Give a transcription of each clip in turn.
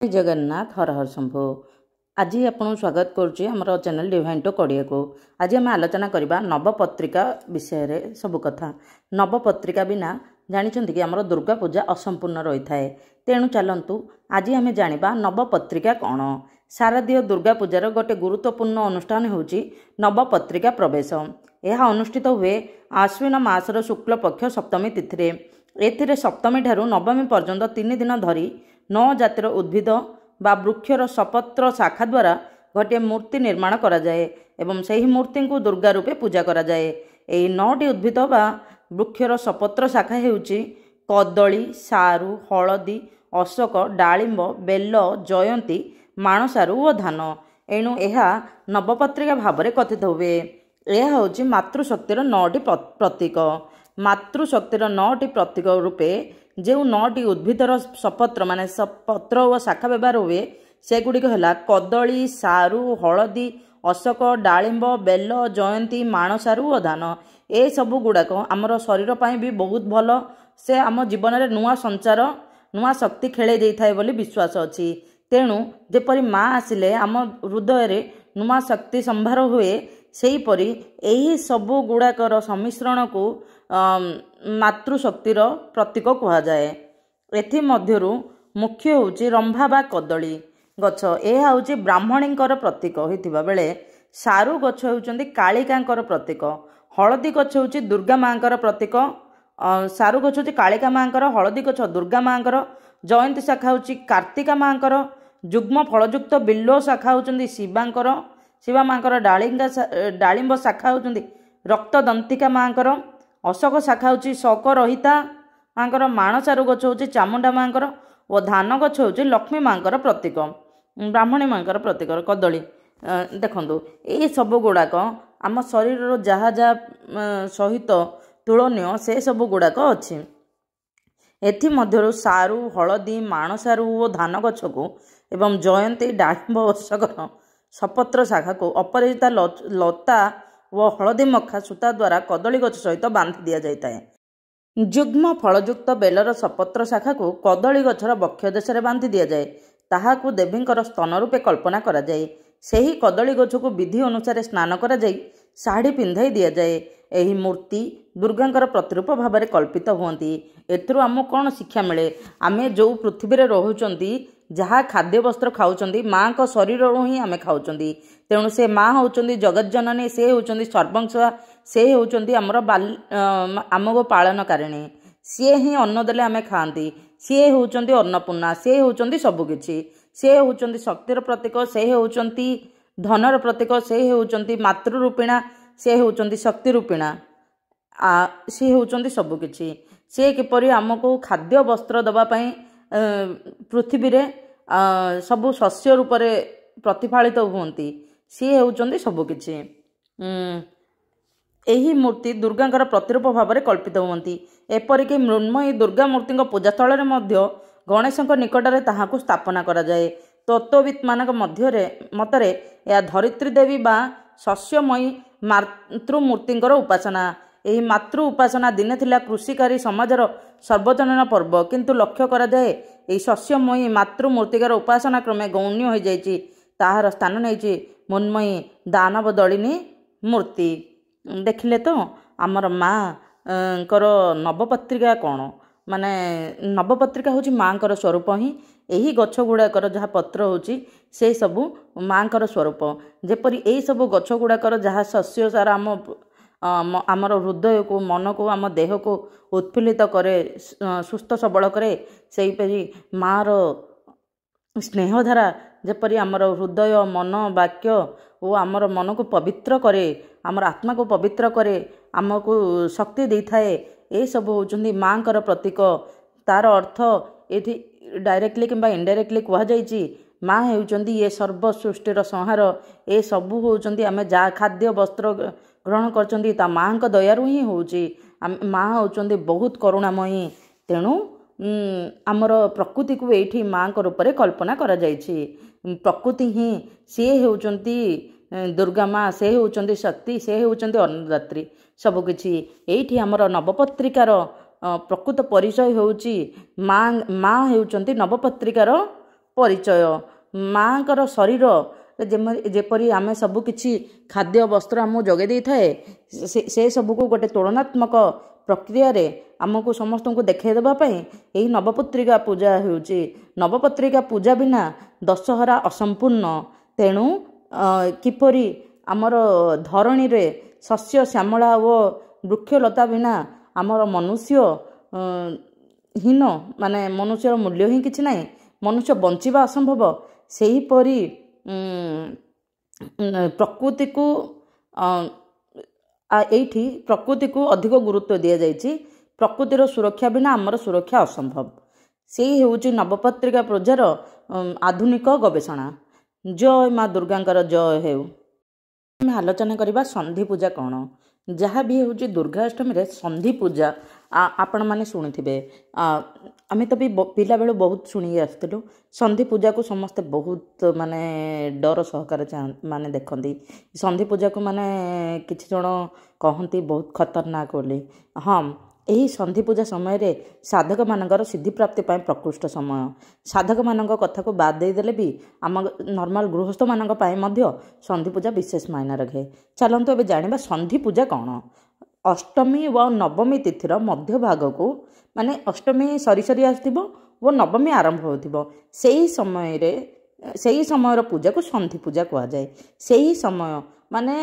जगन्नाथ हर हर शंभु। आज आपको स्वागत करुच्ची आमर चैनल डिवाइन टू कड़िया को। आज आम आलोचना करवा नवपत्रिका विषय रे सब कथा। नवपत्रिका बिना जानी कि आमर दुर्गा पूजा असंपूर्ण रही थाए। तेणु चलतु आज आम जाना नवपत्रिका कौन। शारदीय दुर्गा पूजार गोटे गुरुत्वपूर्ण अनुष्ठान होउची नवपत्रिका प्रवेश। यह अनुष्ठित हुए आश्विन मासर शुक्ल पक्ष सप्तमी तिथि। एथिरे सप्तमी ठारू नवमी पर्यंत 3 दिन धरी 9 जातिर उद्भिद बा वृक्षर सपत्र शाखा द्वारा गोटे मूर्ति निर्माण करा जाए एवं सही मूर्ति को दुर्गा रूपे पूजा करा जाए। एही 9टी उद्भिद बा वृक्षर सपत्र शाखा हेउची कदली, सारू, हलदी, अशोक, डालिंब, बेल, जयंती, माणसारू और धान। एणु यह नवपत्रिका भाव में कथित हुए। यह हूँ मातृशक्तिर 9टी प्रतीक। मातृशक्तिर 9टी प्रतीक रूपे जो 9टी उद्भिदर सपत्र माने पत्र और शाखा व्यवहार हुए सेगुड़िक है कदली, सारू, हलदी, अशोक, डालिंब, बेल, जयंती, माणसारू और धान। ए सबू गुड़ाक आमर शरीर पर भी बहुत भल से आम जीवन में नुआ संचार नुआ शक्ति खेले जाए बोली विश्वास अच्छी। तेणु जेपरी माँ आसिले आम हृदय रे नुआ शक्ति संभार हुए सेहीपरि एही सबू गुड़ाकर सम्मिश्रण को मातृशक्तिर प्रतीक कहा जाए। एथि मध्यरु मुख्य होची रंभा बा कदली गछ। यह हूँ ब्राह्मणींकर प्रतीक होइतिबा बेले सारू गछ होउचंदी कालिकांकर प्रतीक। हलदी गछ होउची दुर्गा मांकर प्रतीक। सारू गछ होउची कालिका मांकर, हलदी गछ दुर्गा मांकर, जयंती शाखा होउची कार्तिका मांकर, जुग्म फलयुक्त बिल्व शाखा होउचंदी शिवांकर, शिवा मांकर डालिंब शाखा होउचंदी रक्तदंतिका मांकर, अशोक शाखा होउची शोक रहिता मांकर, माणसारू गछ होउची चामुंडा मांकर और धान गछ होउची लक्ष्मी मांकर प्रतीक, ब्राह्मणी मांकर प्रतीक। कदली देखंतु ए सब गुड़ाक आम शरीर जहाँ जहाँ सहित तुलनीय से सब गुड़ाक अच्छी। एथि मध्यरु सारू, हलदी, माणसारू और धान गछ को एवं जयंती, डालिंब, अशोकर सपत्र शाखा को अपराजिता लता व हलदी मखा सूता द्वारा कदली गछ सहित बांधि दि जाए। जुग्म फलयुक्त बेलर सपत्र शाखा को कदली गछर बक्ष देश में बांधि दि जाए। ताहाकु देवींकर स्तन रूपे कल्पना करा जाए। सेही कदली गछ को विधि अनुसार स्नान करा जाए शाढ़ी पिंधाई दि जाए। एही मूर्ति दुर्गांकर प्रतिरूप भाव में कल्पित हुअंती। एथुरु आमको कौन शिक्षा मिले? आमे जो पृथ्वी रे रहुचंती जहाँ खाद्य वस्त्र खाऊचंदी माँ को शरीर ही आमे खाऊचंदी। तेणु से माँ होउचंदी जगत जननी, से होउचंदी सर्वंसवा, से होउचंदी आमर आमको पालनकारिणी। सी ही अन्न देले आमे खाआंती। सी होउचंदी अन्नपूर्णा, से होउचंदी सबकिछि। से होउचंदी शक्तिर प्रतीक, से होउचंदी धनर प्रतीक, से होउचंदी मातृरूपिणा, से होउचंदी शक्ति रूपिणा, से होउचंदी सबकिछि। से किपरि आमको खाद्य वस्त्र दबा पई पृथ्वी रे सबु शस्य रूप रे प्रतिफलित हुअंती। सी होउचंदी सबकिछि। एही मूर्ति दुर्गांकर प्रतिरूप भाव में कल्पित हुअंती। एपरिक मृण्मयी दुर्गा मूर्ति पूजा स्थल मध्य गणेशଙ୍କ निकटरे ताहाकु स्थापना करा जाए। तत्ववित् मानक मतरे या धरित्री देवी बा शस्यमयी मातृमूर्तिंकर उपासना। एही मातृ उपासना दिने थिला कृषिकारी समाजर सर्वजनीन पर्व, किंतु लक्ष्य करा जाए एही शस्यमयी मातृमूर्तिकार उपासना क्रमे गौण्य हो जाइछि। ताहार स्थान नैछि मृण्मयी दानव दलिनी मूर्ति। देखिले तो आमर माँ कर नवपत्रिका कौन माने नवपत्रिका हूँ माँ कर स्वरूप ही। यही गछ गुड़ाकर जहाँ पत्र होची से सबू माँ कर स्वरूप। जेपरी यही सबू गछ गुड़ाकर जहाँ शस्य सारा आमर हृदय को मन को आम देह को उत्फुल्लित करे, सुस्थ सबल करे, सेहीपरि माँ स्नेहधारा जेपरी आमर हृदय मन वाक्य वो आमर मन को पवित्र करे, आमर आत्मा को पवित्र करे, आमको शक्ति दे थाए। ये सब होउचंदी माँ कर प्रतीक। तार अर्थ ये डायरेक्टली किंबा इनडायरेक्टली कह जाइछि माँ होउचंदी ये सर्व सृष्टिर संहार। ए सबू होउचंदी आमे जा खाद्य वस्त्र ग्रहण करचंदी ता माँ का दयारु ही होउची। माँ होउचंदी बहुत करुणामयी। तेणु आमर प्रकृति को एठी माँ को रूप में कल्पना करा जाइछि। प्रकृति ही सी होउचंदी दुर्गा माँ, से होउचंदी शक्ति, से होउचंदी अन्नदात्री सबकिछि। एठी आमर नवपत्रिकार प्रकृत परिचय होउची माँ। माँ होउचंदी नवपत्रिकार ପରିଚୟ, ମାଆଙ୍କର ଶରୀର ଯେପରି ଆମେ ସବୁକିଛି ଖାଦ୍ୟ ବସ୍ତ୍ର ଆମକୁ ଯୋଗାଇ ଦେଇଥାଏ, ସେ ସବୁକୁ ଗୋଟେ ତୁଳନାତ୍ମକ ପ୍ରକ୍ରିୟାରେ ଆମକୁ ସମସ୍ତଙ୍କୁ ଦେଖାଇ ଦେବା ପାଇଁ ଏହି ନବପତ୍ରିକା ପୂଜା ହେଉଛି। ନବପତ୍ରିକା ପୂଜା ବିନା ଦଶହରା ଅସମ୍ପୂର୍ଣ୍ଣ। ତେଣୁ କିପରି ଆମର ଧରଣୀରେ ଶସ୍ୟ ଶ୍ୟାମଳା ଓ ବୃକ୍ଷଲତା ବିନା ଆମର ମନୁଷ୍ୟ ହୀନ, ମାନେ ମନୁଷ୍ୟର ମୂଲ୍ୟ ହିଁ କିଛି ନାହିଁ, ମନୁଷ୍ୟ ବଞ୍ଚିବା ଅସମ୍ଭବ। ସେହିପରି ପ୍ରକୃତିକୁ ଏଇଠି ପ୍ରକୃତିକୁ ଅଧିକ ଗୁରୁତ୍ୱ ଦିଆଯାଇଛି। ପ୍ରକୃତିର ସୁରକ୍ଷା ବିନା ଆମର ସୁରକ୍ଷା ଅସମ୍ଭବ। ସେଇ ହେଉଛି ନବପତ୍ରିକା ପୂଜାର ଆଧୁନିକ ଗବେଷଣା। ଜୟ ମା ଦୁର୍ଗାଙ୍କର ଜୟ ହେଉ। ଆମେ ଆଲୋଚନା କରିବା ସନ୍ଧି ପୂଜା କ'ଣ। ଯାହା ବି ହେଉଛି ଦୁର୍ଗାଷ୍ଟମୀରେ ସନ୍ଧି ପୂଜା ଆପଣମାନେ ଶୁଣିଥିବେ। ଆମେ ତ ବି ପିଲାବେଳୁ ବହୁତ ଶୁଣି ଆସିଥିଲୁ। ସନ୍ଧି ପୂଜାକୁ ସମସ୍ତେ ବହୁତ ମାନେ ଡର ସହକାରେ ମାନେ ଦେଖନ୍ତି। ସନ୍ଧି ପୂଜାକୁ ମାନେ କିଛି ଜଣ କହନ୍ତି ବହୁତ ଖତରନାକ ବୋଲି। ହଁ, ଏହି ସନ୍ଧି ପୂଜା ସମୟରେ ସାଧକମାନଙ୍କର ସିଦ୍ଧିପ୍ରାପ୍ତି ପାଇଁ ପ୍ରକୃଷ୍ଟ ସମୟ। ସାଧକମାନଙ୍କ କଥାକୁ ବାଦ ଦେଇଦେଲେ ବି ଆମ ନର୍ମାଲ ଗୃହସ୍ଥମାନଙ୍କ ପାଇଁ ମଧ୍ୟ ସନ୍ଧି ପୂଜା ବିଶେଷ ମାୟନା ରଖେ। ଚାଲନ୍ତୁ ଏବେ ଜାଣିବା ସନ୍ଧି ପୂଜା କ'ଣ। ଅଷ୍ଟମୀ ଓ ନବମୀ ତିଥିର ମଧ୍ୟଭାଗକୁ, ମାନେ ଅଷ୍ଟମୀ ସରି ସରି ଆସିଥିବ ଓ ନବମୀ ଆରମ୍ଭ ହେଉଥିବ, ସେହି ସମୟର ପୂଜାକୁ ସନ୍ଧି ପୂଜା କୁହାଯାଏ। ସେହି ସମୟ ମାନେ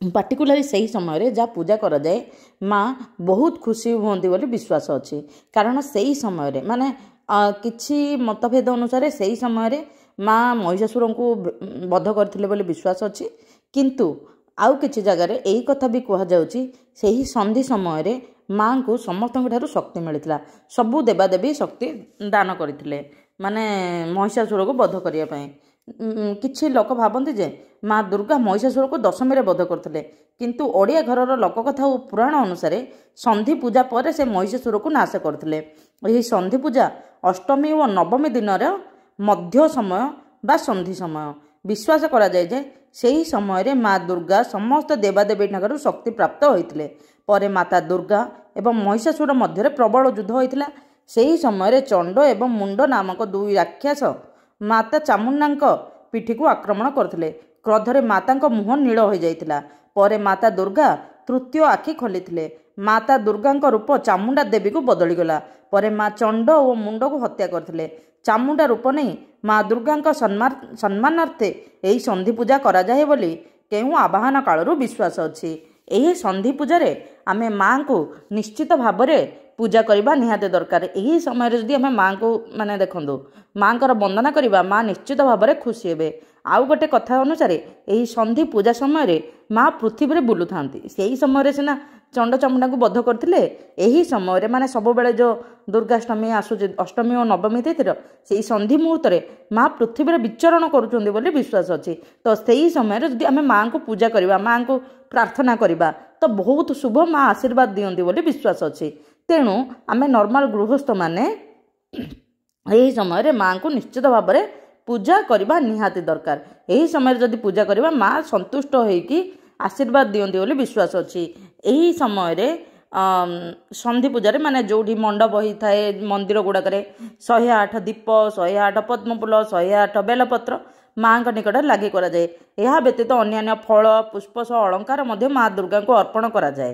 ପାର୍ଟିକୁଲାରଲି ସେହି ସମୟରେ ଯାହା ପୂଜା କରାଯାଏ, ମା ବହୁତ ଖୁସି ହୁଅନ୍ତି ବୋଲି ବିଶ୍ୱାସ ଅଛି। କାରଣ ସେହି ସମୟରେ ମାନେ କିଛି ମତଭେଦ ଅନୁସାରେ ସେହି ସମୟରେ ମା ମହିଷାସୁରଙ୍କୁ ବଧ କରିଥିଲେ ବୋଲି ବିଶ୍ୱାସ ଅଛି। କିନ୍ତୁ ଆଉ କିଛି ଜାଗାରେ ଏହି କଥା ବି କୁହାଯାଉଛି, ସେହି ସନ୍ଧି ସମୟରେ ମାଙ୍କୁ ସମସ୍ତଙ୍କ ଠାରୁ ଶକ୍ତି ମିଳିଥିଲା। ସବୁ ଦେବାଦେବୀ ଶକ୍ତି ଦାନ କରିଥିଲେ ମାନେ ମହିଷାସୁରକୁ ବଧ କରିବା ପାଇଁ। କିଛି ଲୋକ ଭାବନ୍ତି ଯେ ମା ଦୁର୍ଗା ମହିଷାସୁରକୁ ଦଶମୀରେ ବଧ କରିଥିଲେ, କିନ୍ତୁ ଓଡ଼ିଆ ଘରର ଲୋକକଥା ଓ ପୁରାଣ ଅନୁସାରେ ସନ୍ଧି ପୂଜା ପରେ ସେ ମହିଷାସୁରକୁ ନାଶ କରିଥିଲେ। ଏହି ସନ୍ଧି ପୂଜା ଅଷ୍ଟମୀ ଓ ନବମୀ ଦିନର ମଧ୍ୟ ସମୟ ବା ସନ୍ଧି ସମୟ। ବିଶ୍ୱାସ କରାଯାଏ ଯେ ସେହି ସମୟରେ ମା ଦୁର୍ଗା ସମସ୍ତ ଦେବାଦେବୀଠାରୁ ଶକ୍ତି ପ୍ରାପ୍ତ ହୋଇଥିଲେ। ପରେ ମାତା ଦୁର୍ଗା ଏବଂ ମହିଷାସୁର ମଧ୍ୟରେ ପ୍ରବଳ ଯୁଦ୍ଧ ହୋଇଥିଲା। ସେହି ସମୟରେ ଚଣ୍ଡ ଏବଂ ମୁଣ୍ଡ ନାମକ ଦୁଇ ରାକ୍ଷସ ମାତା ଚାମୁଣ୍ଡାଙ୍କ ପିଠିକୁ ଆକ୍ରମଣ କରିଥିଲେ। କ୍ରୋଧରେ ମାତାଙ୍କ ମୁହଁ ନୀଳ ହୋଇଯାଇଥିଲା। ପରେ ମାତା ଦୁର୍ଗା ତୃତୀୟ ଆଖି ଖୋଲିଥିଲେ। ମାତା ଦୁର୍ଗାଙ୍କ ରୂପ ଚାମୁଣ୍ଡା ଦେବୀକୁ ବଦଳିଗଲା। ପରେ ମା ଚଣ୍ଡ ଓ ମୁଣ୍ଡକୁ ହତ୍ୟା କରିଥିଲେ। ଚାମୁଣ୍ଡା ରୂପ ନେଇ ମା ଦୁର୍ଗାଙ୍କ ସମ୍ମାନାର୍ଥେ ଏହି ସନ୍ଧି ପୂଜା କରାଯାଏ ବୋଲି କେଉଁ ଆବାହନ କାଳରୁ ବିଶ୍ୱାସ ଅଛି। ଏହି ସନ୍ଧି ପୂଜାରେ ଆମେ ମାଙ୍କୁ ନିଶ୍ଚିତ ଭାବରେ ପୂଜା କରିବା ନିହାତି ଦରକାର। ଏହି ସମୟରେ ଯଦି ଆମେ ମାଙ୍କୁ ମାନେ ଦେଖନ୍ତୁ ମାଙ୍କର ବନ୍ଦନା କରିବା, ମା ନିଶ୍ଚିତ ଭାବରେ ଖୁସି ହେବେ। ଆଉ ଗୋଟେ କଥା ଅନୁସାରେ ଏହି ସନ୍ଧି ପୂଜା ସମୟରେ ମା ପୃଥିବୀରେ ବୁଲୁଥାନ୍ତି। ସେହି ସମୟରେ ସିନା ଚଣ୍ଡ ଚାମୁଣ୍ଡାଙ୍କୁ ବଧ କରିଥିଲେ। ଏହି ସମୟରେ ମାନେ ସବୁବେଳେ ଯେଉଁ ଦୁର୍ଗାଷ୍ଟମୀ ଆସୁଛି, ଅଷ୍ଟମୀ ଓ ନବମୀ ତିଥିର ସେହି ସନ୍ଧି ମୁହୂର୍ତ୍ତରେ ମା ପୃଥିବୀରେ ବିଚରଣ କରୁଛନ୍ତି ବୋଲି ବିଶ୍ୱାସ ଅଛି। ତ ସେହି ସମୟରେ ଯଦି ଆମେ ମାଙ୍କୁ ପୂଜା କରିବା, ମାଙ୍କୁ ପ୍ରାର୍ଥନା କରିବା, ତ ବହୁତ ଶୁଭ, ମା ଆଶୀର୍ବାଦ ଦିଅନ୍ତି ବୋଲି ବିଶ୍ୱାସ ଅଛି। ତେଣୁ ଆମେ ନର୍ମାଲ ଗୃହସ୍ଥମାନେ ଏହି ସମୟରେ ମାଙ୍କୁ ନିଶ୍ଚିତ ଭାବରେ ପୂଜା କରିବା ନିହାତି ଦରକାର। ଏହି ସମୟରେ ଯଦି ପୂଜା କରିବା, ମା ସନ୍ତୁଷ୍ଟ ହୋଇକି ଆଶୀର୍ବାଦ ଦିଅନ୍ତି ବୋଲି ବିଶ୍ୱାସ ଅଛି। ଏହି ସମୟରେ ସନ୍ଧି ପୂଜାରେ ମାନେ ଯେଉଁଠି ମଣ୍ଡପ ହୋଇଥାଏ ମନ୍ଦିର ଗୁଡ଼ାକରେ 108 ଦୀପ, 108 ପଦ୍ମଫୁଲ, 108 ବେଲପତ୍ର ମାଙ୍କ ନିକଟରେ ଲାଗି କରାଯାଏ। ଏହା ବ୍ୟତୀତ ଅନ୍ୟାନ୍ୟ ଫଳ, ପୁଷ୍ପ ସହ ଅଳଙ୍କାର ମଧ୍ୟ ମା ଦୁର୍ଗାଙ୍କୁ ଅର୍ପଣ କରାଯାଏ।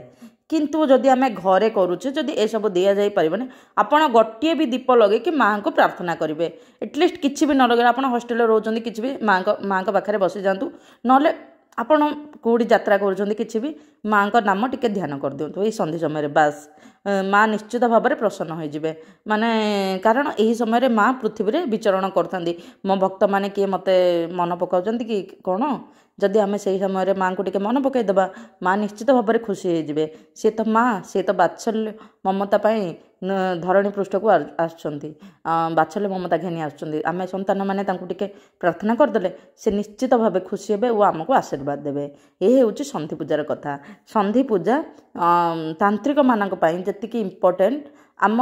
କିନ୍ତୁ ଯଦି ଆମେ ଘରେ କରୁଛେ, ଯଦି ଏସବୁ ଦିଆଯାଇପାରିବନି, ଆପଣ ଗୋଟିଏ ବି ଦୀପ ଲଗେଇକି ମାଙ୍କୁ ପ୍ରାର୍ଥନା କରିବେ। ଏଟଲିଷ୍ଟ କିଛି ବି ନ ଲଗେଇଲେ, ଆପଣ ହଷ୍ଟେଲରେ ରହୁଛନ୍ତି, କିଛି ବି ମାଙ୍କ ପାଖରେ ବସିଯାଆନ୍ତୁ। ନହେଲେ ଆପଣ କେଉଁଠି ଯାତ୍ରା କରୁଛନ୍ତି, କିଛି ବି ମାଙ୍କ ନାମ ଟିକେ ଧ୍ୟାନ କରିଦିଅନ୍ତୁ ଏହି ସନ୍ଧି ସମୟରେ। ବାସ୍, ମା ନିଶ୍ଚିତ ଭାବରେ ପ୍ରସନ୍ନ ହୋଇଯିବେ। ମାନେ କାରଣ ଏହି ସମୟରେ ମା ପୃଥିବୀରେ ବିଚରଣ କରିଥାନ୍ତି। ମୋ ଭକ୍ତମାନେ କିଏ ମୋତେ ମନେ ପକାଉଛନ୍ତି କି କ'ଣ, ଯଦି ଆମେ ସେହି ସମୟରେ ମାଙ୍କୁ ଟିକେ ମନେ ପକାଇଦେବା, ମା ନିଶ୍ଚିତ ଭାବରେ ଖୁସି ହୋଇଯିବେ। ସିଏ ତ ମା, ସିଏ ତ ବାତ୍ସଲ୍ୟ ମମତା ପାଇଁ ଧରଣୀ ପୃଷ୍ଠକୁ ଆସୁଛନ୍ତି, ବାତ୍ସଲ୍ୟ ମମତା ଘେନି ଆସୁଛନ୍ତି। ଆମେ ସନ୍ତାନମାନେ ତାଙ୍କୁ ଟିକେ ପ୍ରାର୍ଥନା କରିଦେଲେ ସେ ନିଶ୍ଚିତ ଭାବେ ଖୁସି ହେବେ ଓ ଆମକୁ ଆଶୀର୍ବାଦ ଦେବେ। ଏହି ହେଉଛି ସନ୍ଧି ପୂଜାର କଥା। ସନ୍ଧି ପୂଜା ତାନ୍ତ୍ରିକମାନଙ୍କ ପାଇଁ ଯେତିକି ଇମ୍ପୋର୍ଟାଣ୍ଟ, ଆମ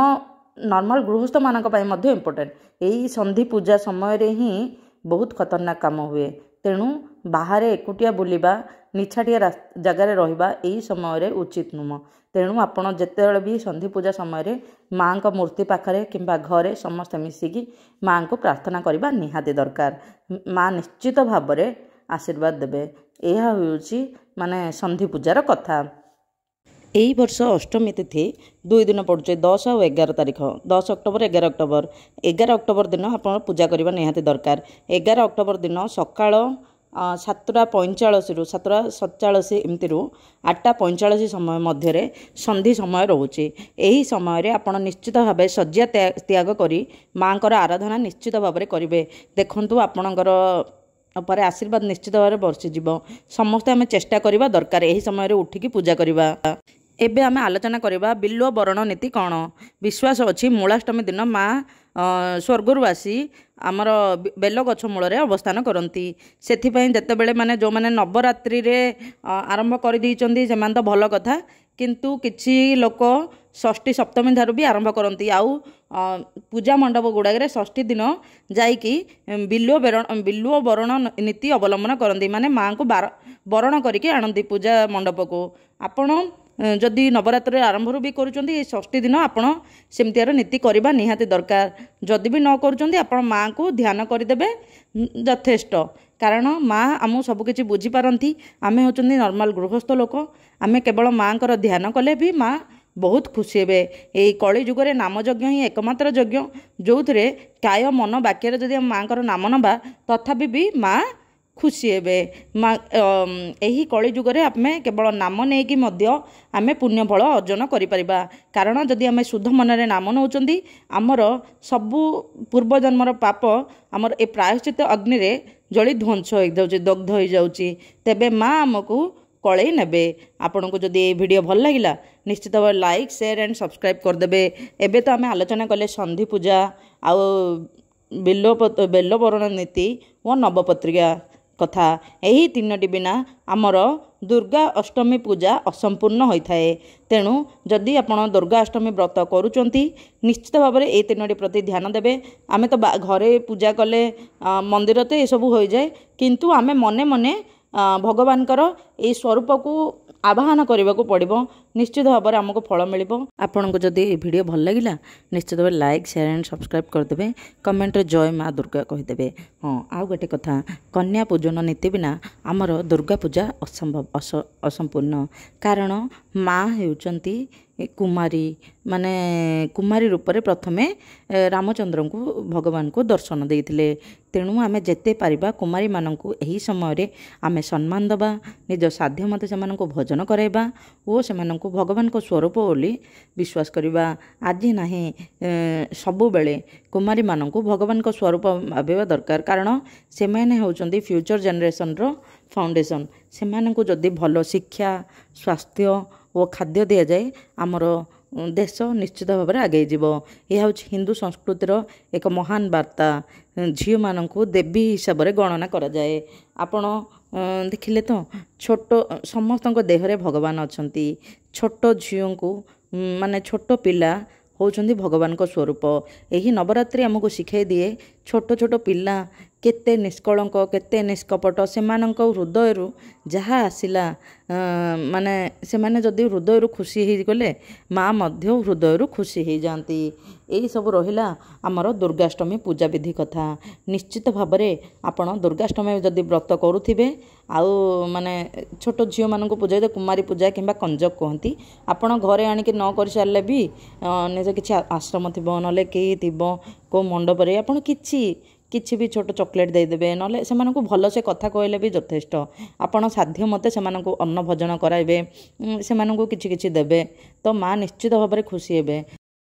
ନର୍ମାଲ ଗୃହସ୍ଥମାନଙ୍କ ପାଇଁ ମଧ୍ୟ ଇମ୍ପୋର୍ଟାଣ୍ଟ। ଏହି ସନ୍ଧି ପୂଜା ସମୟରେ ହିଁ ବହୁତ ଖତରନାକ କାମ ହୁଏ। ତେଣୁ ବାହାରେ ଏକୁଟିଆ ବୁଲିବା निछाटिया जगार रहिबा एही समय उचित नुह। तेणु आपण जेतेबेले भी संधि पूजा समय माँ को मूर्ति पाखरे किंबा घरे समस्त मिसिकी माँ को प्रार्थना करबा निहाती दरकार। माँ निश्चित भाव में आशीर्वाद देबे। यह होउछि माने संधि पूजार कथा। यही वर्ष अष्टमी तिथि 2 दिन पड़ुचे 10 और 11 तारीख 10 अक्टोबर 11 अक्टोबर 11 अक्टोबर दिन आप पूजा करबा निहाती दरकार। 11 अक्टोबर दिन सकाळ 7:45 रु 7:47 एमती 8:45 समय मध्य संधि समय रोचे। यही समय आप निश्चित भाव शज्या त्याग करी माँ को आराधना निश्चित भाव में करेंगे। देखु आपणकर पर आशीर्वाद निश्चित भाव में बर्षिज। समस्ते आम चेष्टा करवा दरकार यही समय उठिकी पूजा करवा। एबे आम आलोचना करवा बिल्व बरण नीति कौन। विश्वास अच्छी मूलाष्टमी दिन माँ स्वर्गरु आसी आमर बेल गछ मूल अवस्थान करती। से जितेबले माने जो माने नवरात्रि रे आरंभ कर देइचंदी सेमान तो भल कथा, किंतु किछि लोक षष्ठी सप्तमी ठारू भी आरंभ करती। आउ पूजा मंडप गुड़ाक षष्ठी दिन जाइकी बिल्व बरण नीति अवलंबन करती। माने माँ को बरण करके आणती पूजा मंडप को। आपण जदि नवरात्रि आरंभ भी करुँच षष्ठी दिन आपण सेमतियार नीति करवा निहाती दरकार। जदि भी न करुँच आपण माँ को ध्यान करदे यथेष्ट। कारण माँ आम सबकि बुझीपारती। आम होचंदी नॉर्मल गृहस्थ लोक। आम केवल माँ को ध्यान कले भी माँ बहुत खुशी हे। यही कली जुगे नाम यज्ञ ही एकमात्र यज्ञ जो थे काय मन वाक्य जदि माँ को नाम नवा तथापि भी माँ खुशी हे। यही कली जुगे आम केवल नाम नहीं आम पुण्यफल अर्जन करिपरिबा। कारण जदि आम शुद्ध मन में नाम नौचंदी आमर सबु पूर्वजन्मर पाप आमर ए प्रायश्चित अग्नि रे जली ध्वंस हो जाउची, दग्ध हो जाउची। तेबे माँ आमको कलई नेबे। आपन को जदि ये वीडियो भल लगिला निश्चित भाव लाइक शेयर एंड सब्सक्राइब करदेबे। एबे तो आम आलोचना कले संधि पूजा आउ बेल बरण नीति और नवपत्रिका कथा। यही तीनोटी बिना आमर दुर्गा अष्टमी पूजा असंपूर्ण होता है। तेणु जदि आपण दुर्गा अष्टमी व्रत करुचंती निश्चित भाव में ये तीनोटी प्रति ध्यान देबे। आमे तो घरे पूजा कले मंदिर तो ये सब हो जाए, किंतु आमे मने मने भगवानकर ये स्वरूप को आवाहन करने को पड़ो। निश्चित भाव में आमको फल मिल। आपन को जदि वीडियो भल लगिला निश्चित भाव लाइक शेयर एंड सब्सक्राइब करदे। कमेंट रे जय माँ दुर्गा कहीदेवे। हाँ आउ गोटे कथा, कन्या पूजन नीति बिना आमर दुर्गा पूजा असंभव असंपूर्ण। कारण माँ होउचंती कुमारी, माने कुमारी रूप में प्रथमे रामचंद्र को भगवान को दर्शन देइथिले। तेणु आम जेते पारिबा कुमारी माननकु एही समय आम सम्मान दबा, निज साध्य मते सेमानकु भजन कराइबा और सेमानकु भगवान को स्वरूप बोली विश्वास करिबा। आज नाही सबु बेले कुमारी माननकु भगवान को स्वरूप भाबिबा दरकार। कारण से माने होउचंदी फ्यूचर जनरेशन रो फाउंडेशन। सेमानकु जदि भलो शिक्षा स्वास्थ्य और खाद्य दि जाए आमर देश निश्चित भाव में आगे जीव। यह हूँ हिंदू संस्कृतिर एक महान वार्ता। झील मानू देवी हिसाब से गणना करा जाए। आपण देखिले तो छोट समस्त देहरे भगवान अच्छा। छोट झील को माने छोट पिला होउचंदी भगवान को स्वरूप। यही नवरात्रि आमको शिखाई दिए छोट छोट पिला केते निष्कलंक केते निष्कपट सेमानंक हृदय जहाँ आसिला माने से माने जदि हृदय खुशी हो गले माँ मध्य हृदय खुशी हो जाती। यही सब रहिला आमर दुर्गाष्टमी पूजा विधि कथा। निश्चित भाव में आपण दुर्गाष्टमी जदि व्रत करुथिबे आउ माने छोट झील मानक पूजा कुमारी पूजा किंबा कंजक कहती आपण घरे आणिक न कर सारे भी निज कि आश्रम थी ना कहीं थी को मंडप आपण किछि भी छोट चॉकलेट देदेवे ना से भल से कथा कहले भी यथेष्ट। आपण साध्य मते से अन्न भोजन कराइबे से किछि किछि देबे तो माँ निश्चित भाव में खुशी हेबे।